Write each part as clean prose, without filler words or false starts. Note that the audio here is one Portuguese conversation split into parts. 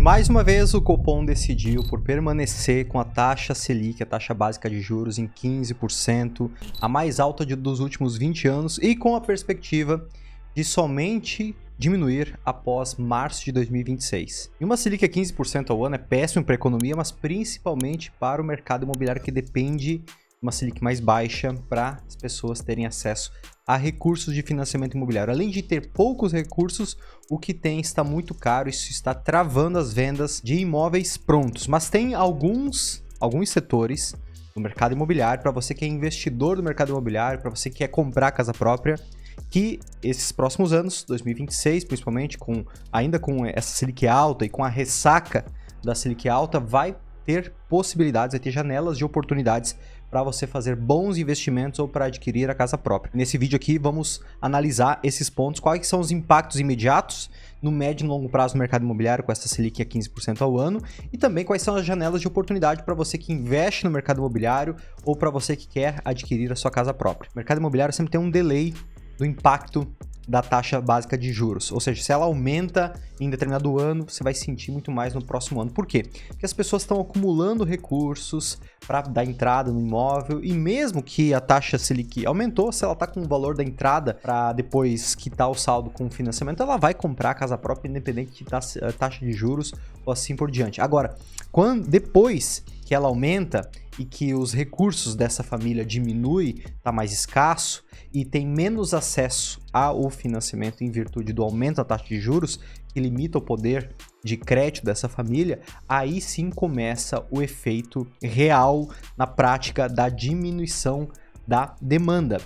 Mais uma vez, o Copom decidiu por permanecer com a taxa Selic, a taxa básica de juros, em 15%, a mais alta dos últimos 20 anos, e com a perspectiva de somente diminuir após março de 2026. E uma Selic a 15% ao ano é péssimo para a economia, mas principalmente para o mercado imobiliário, que depende de uma Selic mais baixa para as pessoas terem acesso a recursos de financiamento imobiliário. Além de ter poucos recursos, o que tem está muito caro, isso está travando as vendas de imóveis prontos. Mas tem alguns setores do mercado imobiliário, para você que é investidor do mercado imobiliário, para você que quer comprar casa própria, que esses próximos anos, 2026 principalmente, ainda com essa Selic alta e com a ressaca da Selic alta, vai ter possibilidades, vai ter janelas de oportunidades para você fazer bons investimentos ou para adquirir a casa própria. Nesse vídeo aqui vamos analisar esses pontos, quais são os impactos imediatos no médio e longo prazo do mercado imobiliário com essa Selic a 15% ao ano, e também quais são as janelas de oportunidade para você que investe no mercado imobiliário ou para você que quer adquirir a sua casa própria. O mercado imobiliário sempre tem um delay do impacto da taxa básica de juros, ou seja, se ela aumenta em determinado ano, você vai sentir muito mais no próximo ano. Por quê? Porque as pessoas estão acumulando recursos para dar entrada no imóvel, e mesmo que a taxa Selic aumentou, se ela está com o valor da entrada para depois quitar o saldo com o financiamento, ela vai comprar a casa própria independente de taxa de juros ou assim por diante. Agora, depois que ela aumenta e que os recursos dessa família diminuem, está mais escasso e tem menos acesso ao financiamento em virtude do aumento da taxa de juros, que limita o poder de crédito dessa família, aí sim começa o efeito real na prática da diminuição da demanda.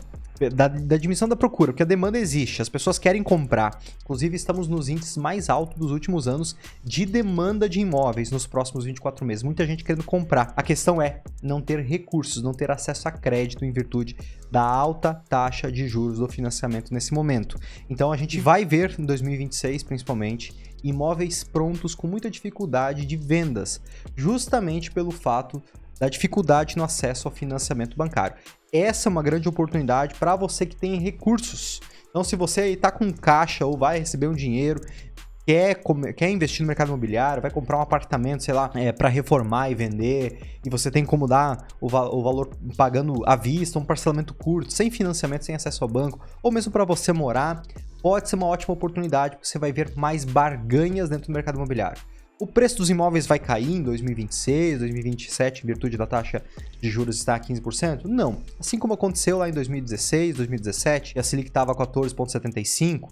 Da diminuição da procura, porque a demanda existe, as pessoas querem comprar. Inclusive, estamos nos índices mais altos dos últimos anos de demanda de imóveis nos próximos 24 meses. Muita gente querendo comprar. A questão é não ter recursos, não ter acesso a crédito em virtude da alta taxa de juros do financiamento nesse momento. Então, a gente vai ver em 2026, principalmente, imóveis prontos com muita dificuldade de vendas, justamente pelo fato da dificuldade no acesso ao financiamento bancário. Essa é uma grande oportunidade para você que tem recursos. Então, se você está com caixa ou vai receber um dinheiro, quer investir no mercado imobiliário, vai comprar um apartamento, sei lá, para reformar e vender, e você tem como dar o valor pagando à vista, um parcelamento curto, sem financiamento, sem acesso ao banco, ou mesmo para você morar, pode ser uma ótima oportunidade, porque você vai ver mais barganhas dentro do mercado imobiliário. O preço dos imóveis vai cair em 2026, 2027, em virtude da taxa de juros estar a 15%? Não. Assim como aconteceu lá em 2016, 2017, e a Selic estava a 14,75%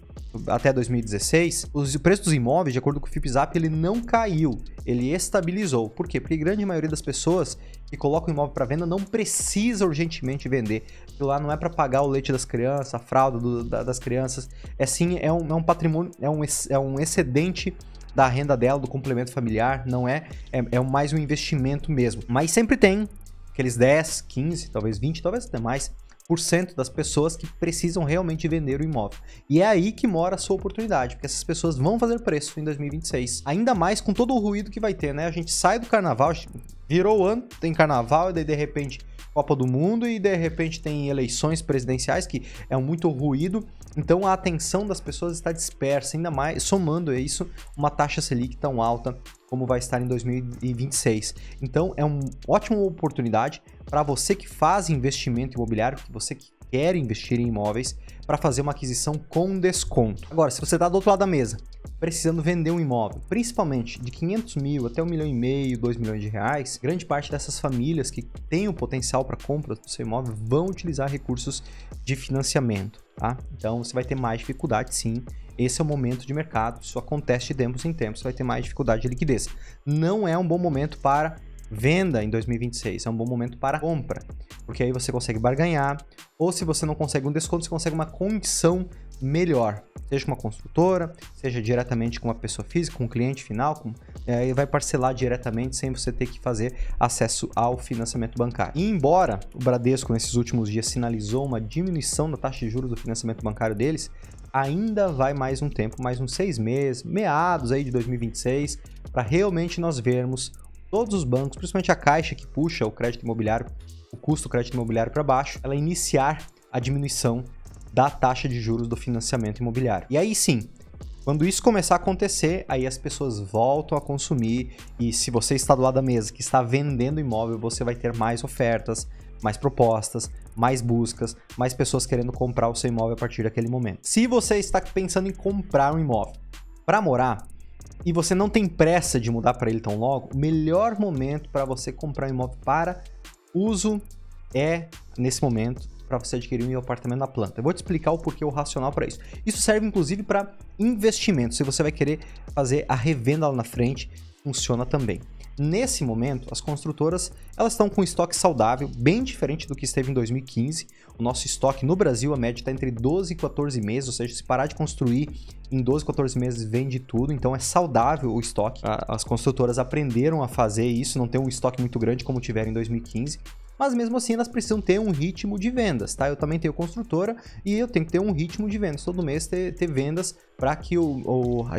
até 2016, o preço dos imóveis, de acordo com o FIPZAP, ele não caiu, ele estabilizou. Por quê? Porque a grande maioria das pessoas que colocam o imóvel para venda não precisa urgentemente vender. Aquilo lá não é para pagar o leite das crianças, a fralda das crianças, é um patrimônio, é um excedente da renda dela, do complemento familiar, não é mais um investimento mesmo. Mas sempre tem aqueles 10, 15, talvez 20, talvez até mais, por cento das pessoas que precisam realmente vender o imóvel. E é aí que mora a sua oportunidade, porque essas pessoas vão fazer preço em 2026. Ainda mais com todo o ruído que vai ter, né? A gente sai do carnaval, virou o ano, tem carnaval, e daí de repente Copa do Mundo, e de repente tem eleições presidenciais, que é muito ruído. Então a atenção das pessoas está dispersa, ainda mais somando a isso uma taxa Selic tão alta como vai estar em 2026. Então é uma ótima oportunidade para você que faz investimento imobiliário, que você que quer investir em imóveis, para fazer uma aquisição com desconto. Agora, se você está do outro lado da mesa, precisando vender um imóvel, principalmente de 500 mil até 1,5 milhão, 2 milhões de reais, grande parte dessas famílias que têm o potencial para compra do seu imóvel vão utilizar recursos de financiamento, tá? Então você vai ter mais dificuldade, sim. Esse é o momento de mercado, isso acontece de tempos em tempos, você vai ter mais dificuldade de liquidez. Não é um bom momento para venda em 2026, é um bom momento para compra, porque aí você consegue barganhar, ou se você não consegue um desconto, você consegue uma condição melhor, seja com uma construtora, seja diretamente com uma pessoa física, com um cliente final, e vai parcelar diretamente sem você ter que fazer acesso ao financiamento bancário. E embora o Bradesco nesses últimos dias sinalizou uma diminuição da taxa de juros do financiamento bancário deles, ainda vai mais um tempo, mais uns 6 meses, meados aí de 2026, para realmente nós vermos todos os bancos, principalmente a Caixa, que puxa o crédito imobiliário, o custo do crédito imobiliário para baixo, ela iniciar a diminuição da taxa de juros do financiamento imobiliário. E aí sim, Quando isso começar a acontecer, aí as pessoas voltam a consumir e se você está do lado da mesa que está vendendo imóvel, você vai ter mais ofertas, mais propostas, mais buscas, mais pessoas querendo comprar o seu imóvel a partir daquele momento. Se você está pensando em comprar um imóvel para morar e você não tem pressa de mudar para ele tão logo, o melhor momento para você comprar um imóvel para uso é nesse momento, para você adquirir um apartamento na planta. Eu vou te explicar o porquê, o racional para isso. Isso serve inclusive para investimento. Se você vai querer fazer a revenda lá na frente, funciona também. Nesse momento, as construtoras elas estão com um estoque saudável, bem diferente do que esteve em 2015. O nosso estoque no Brasil, a média está entre 12 e 14 meses, ou seja, se parar de construir em 12, 14 meses, vende tudo. Então é saudável o estoque. As construtoras aprenderam a fazer isso, não ter um estoque muito grande como tiveram em 2015. Mas mesmo assim elas precisam ter um ritmo de vendas, tá? Eu também tenho construtora e eu tenho que ter um ritmo de vendas. Todo mês ter vendas para que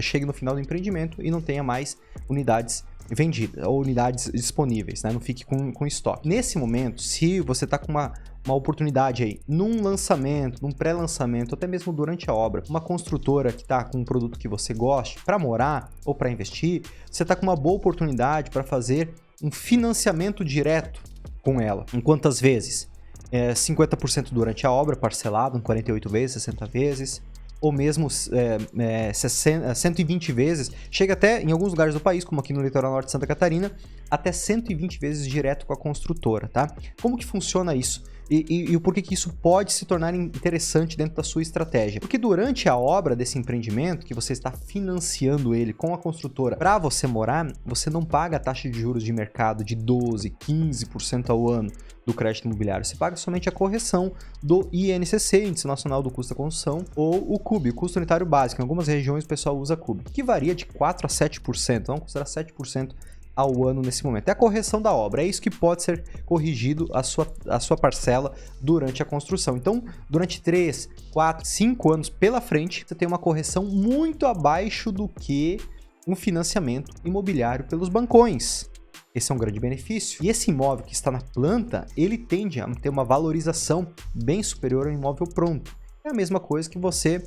chegue no final do empreendimento e não tenha mais unidades vendidas ou unidades disponíveis, né? Não fique com estoque. Nesse momento, se você está com uma oportunidade aí, num lançamento, num pré-lançamento, até mesmo durante a obra, uma construtora que está com um produto que você goste, para morar ou para investir, você está com uma boa oportunidade para fazer um financiamento direto com ela. Em quantas vezes? 50% durante a obra, parcelado em 48 vezes, 60 vezes, ou mesmo 120 vezes, chega até, em alguns lugares do país, como aqui no litoral norte de Santa Catarina, até 120 vezes direto com a construtora, tá? Como que funciona isso? E o porquê que isso pode se tornar interessante dentro da sua estratégia? Porque durante a obra desse empreendimento, que você está financiando ele com a construtora para você morar, você não paga a taxa de juros de mercado de 12%, 15% ao ano do crédito imobiliário. Você paga somente a correção do INCC, Índice Nacional do Custo da Construção, ou o CUB, o Custo Unitário Básico. Em algumas regiões o pessoal usa CUB, que varia de 4% a 7%. Vamos considerar 7% ao ano nesse momento. É a correção da obra, é isso que pode ser corrigido a sua parcela durante a construção. Então, durante 3, 4, 5 anos pela frente, você tem uma correção muito abaixo do que um financiamento imobiliário pelos bancões. Esse é um grande benefício. E esse imóvel que está na planta, ele tende a ter uma valorização bem superior ao imóvel pronto. É a mesma coisa que você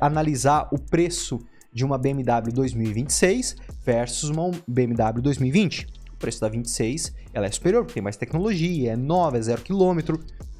analisar o preço de uma BMW 2026 versus uma BMW 2020. O preço da 26 ela é superior, porque tem mais tecnologia, é nova, é 0 km.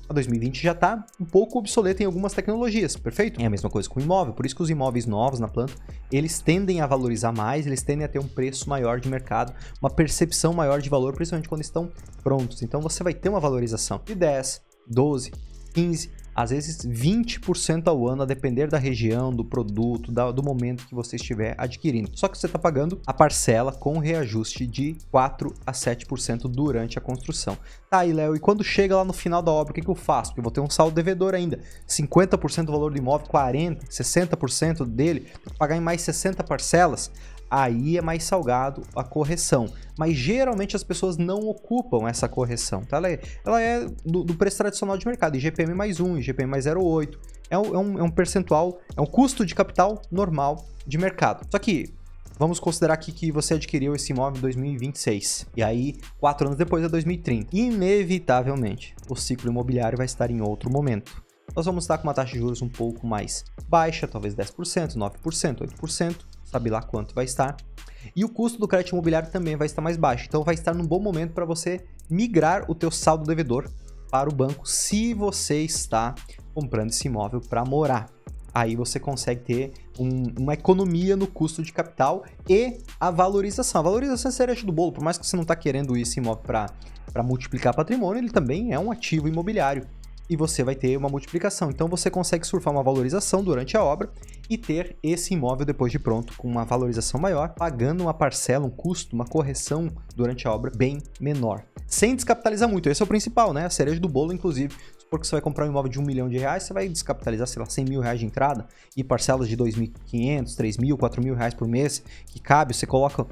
A 2020 já está um pouco obsoleta em algumas tecnologias, perfeito? É a mesma coisa com o imóvel, por isso que os imóveis novos na planta, eles tendem a valorizar mais, eles tendem a ter um preço maior de mercado, uma percepção maior de valor, principalmente quando estão prontos. Então você vai ter uma valorização de 10, 12, 15, às vezes 20% ao ano, a depender da região, do produto, do momento que você estiver adquirindo. Só que você está pagando a parcela com reajuste de 4 a 7% durante a construção. Tá aí, Léo, e quando chega lá no final da obra, o que eu faço? Porque eu vou ter um saldo devedor ainda. 50% do valor do imóvel, 40%, 60% dele, tem que pagar em mais 60 parcelas. Aí é mais salgado a correção. Mas geralmente as pessoas não ocupam essa correção. Tá? Ela é do preço tradicional de mercado, IGPM mais 1, IGPM mais 0,8. É um percentual, é um custo de capital normal de mercado. Só que vamos considerar aqui que você adquiriu esse imóvel em 2026. E aí, 4 anos depois é 2030. Inevitavelmente, o ciclo imobiliário vai estar em outro momento. Nós vamos estar com uma taxa de juros um pouco mais baixa, talvez 10%, 9%, 8%. Sabe lá quanto vai estar. E o custo do crédito imobiliário também vai estar mais baixo. Então vai estar num bom momento para você migrar o teu saldo devedor para o banco se você está comprando esse imóvel para morar. Aí você consegue ter uma economia no custo de capital e a valorização. A valorização é a cereja do bolo. Por mais que você não está querendo esse imóvel para multiplicar patrimônio, ele também é um ativo imobiliário. E você vai ter uma multiplicação. Então você consegue surfar uma valorização durante a obra e ter esse imóvel depois de pronto com uma valorização maior, pagando uma parcela, um custo, uma correção durante a obra bem menor. Sem descapitalizar muito, esse é o principal, né? A cereja do bolo, inclusive. Porque você vai comprar um imóvel de R$1 milhão, você vai descapitalizar, sei lá, R$100 mil de entrada e parcelas de R$2.500, R$3.000, R$4.000 por mês, que cabe, você coloca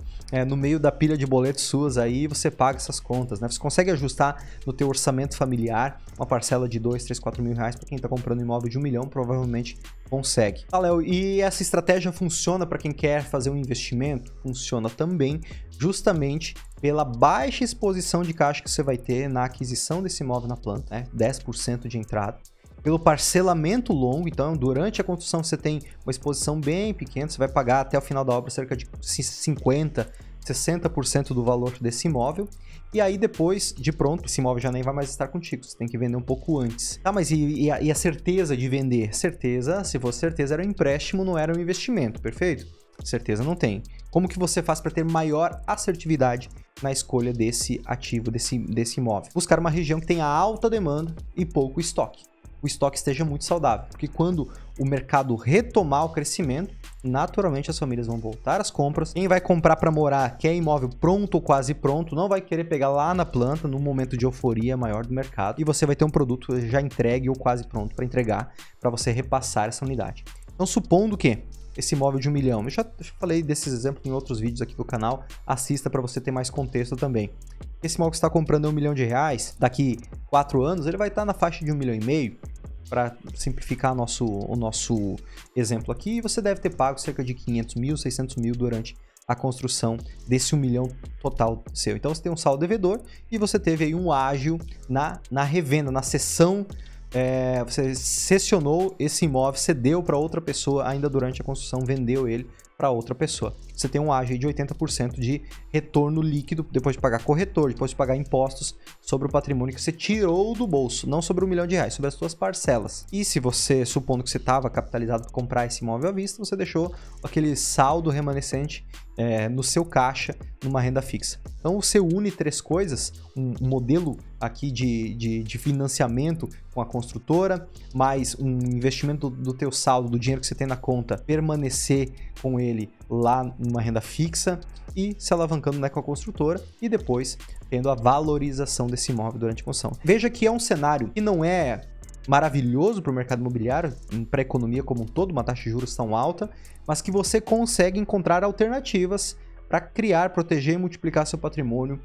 no meio da pilha de boletos suas aí e você paga essas contas, né? Você consegue ajustar no teu orçamento familiar uma parcela de R$2, R$3, R$4.000 para quem está comprando um imóvel de R$1 milhão, provavelmente consegue. Tá, Léo, e essa estratégia funciona para quem quer fazer um investimento? Funciona também, justamente pela baixa exposição de caixa que você vai ter na aquisição desse imóvel na planta, né? 10% de entrada pelo parcelamento longo. Então, durante a construção você tem uma exposição bem pequena, você vai pagar até o final da obra cerca de 50%, 60% do valor desse imóvel. E aí depois, de pronto, esse imóvel já nem vai mais estar contigo, você tem que vender um pouco antes. Tá, mas e a certeza de vender? Certeza, se fosse certeza, era um empréstimo, não era um investimento, perfeito? Certeza não tem. Como que você faz para ter maior assertividade na escolha desse ativo, desse imóvel? Buscar uma região que tenha alta demanda e pouco estoque. O estoque esteja muito saudável, porque quando o mercado retomar o crescimento, naturalmente as famílias vão voltar às compras. Quem vai comprar para morar, quer imóvel pronto ou quase pronto, não vai querer pegar lá na planta, no momento de euforia maior do mercado, e você vai ter um produto já entregue ou quase pronto para entregar, para você repassar essa unidade. Então, supondo que esse imóvel de 1 milhão, eu já falei desses exemplos em outros vídeos aqui do canal, assista para você ter mais contexto também. Esse imóvel que você está comprando é R$1 milhão, daqui 4 anos ele vai estar na faixa de 1,5 milhão, para simplificar o nosso exemplo aqui, você deve ter pago cerca de 500 mil, 600 mil durante a construção desse 1 milhão total seu. Então você tem um saldo devedor e você teve aí um ágio na revenda, na cessão. Você cessionou esse imóvel, cedeu para outra pessoa ainda durante a construção, vendeu ele para outra pessoa. Você tem um ágio de 80% de retorno líquido, depois de pagar corretor, depois de pagar impostos sobre o patrimônio que você tirou do bolso, não sobre R$1 milhão, sobre as suas parcelas. E se você, supondo que você estava capitalizado para comprar esse imóvel à vista, você deixou aquele saldo remanescente no seu caixa, numa renda fixa. Então você une 3 coisas, um modelo aqui de financiamento com a construtora, mais um investimento do teu saldo, do dinheiro que você tem na conta, permanecer com ele lá numa renda fixa e se alavancando, né, com a construtora e depois tendo a valorização desse imóvel durante a construção. Veja que é um cenário que não é maravilhoso para o mercado imobiliário, para a economia como um todo, uma taxa de juros tão alta, mas que você consegue encontrar alternativas para criar, proteger e multiplicar seu patrimônio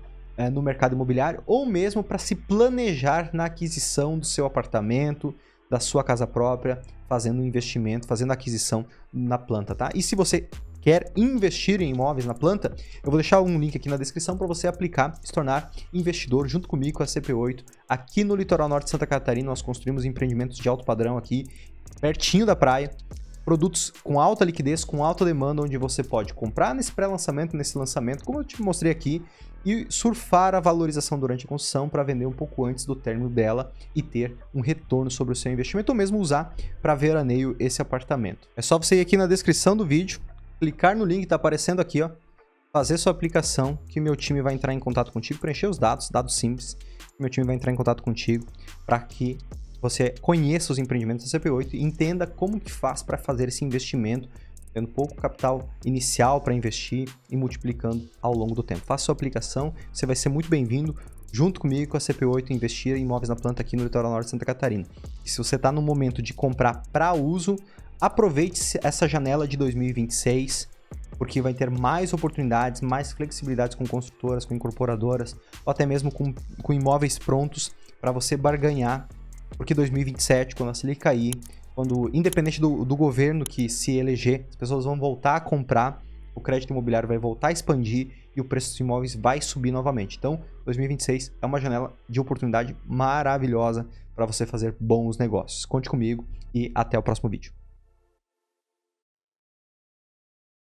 no mercado imobiliário, ou mesmo para se planejar na aquisição do seu apartamento, da sua casa própria, fazendo um investimento, fazendo aquisição na planta, tá? E se você quer investir em imóveis na planta, eu vou deixar um link aqui na descrição para você aplicar, se tornar investidor junto comigo com a CP8. Aqui no litoral norte de Santa Catarina, nós construímos empreendimentos de alto padrão aqui, pertinho da praia, produtos com alta liquidez, com alta demanda, onde você pode comprar nesse pré-lançamento, nesse lançamento, como eu te mostrei aqui, e surfar a valorização durante a construção para vender um pouco antes do término dela e ter um retorno sobre o seu investimento, ou mesmo usar para veraneio esse apartamento. É só você ir aqui na descrição do vídeo, clicar no link que está aparecendo aqui, ó, fazer sua aplicação, que meu time vai entrar em contato contigo, preencher os dados simples, meu time vai entrar em contato contigo para que você conheça os empreendimentos da CP8 e entenda como que faz para fazer esse investimento, tendo pouco capital inicial para investir e multiplicando ao longo do tempo. Faça sua aplicação, você vai ser muito bem-vindo junto comigo com a CP8 investir em imóveis na planta aqui no litoral norte de Santa Catarina. E se você está no momento de comprar para uso, aproveite essa janela de 2026, porque vai ter mais oportunidades, mais flexibilidades com construtoras, com incorporadoras, ou até mesmo com imóveis prontos para você barganhar, porque 2027, quando a Selic cair, quando, independente do governo que se eleger, as pessoas vão voltar a comprar, o crédito imobiliário vai voltar a expandir e o preço dos imóveis vai subir novamente. Então, 2026 é uma janela de oportunidade maravilhosa para você fazer bons negócios. Conte comigo e até o próximo vídeo.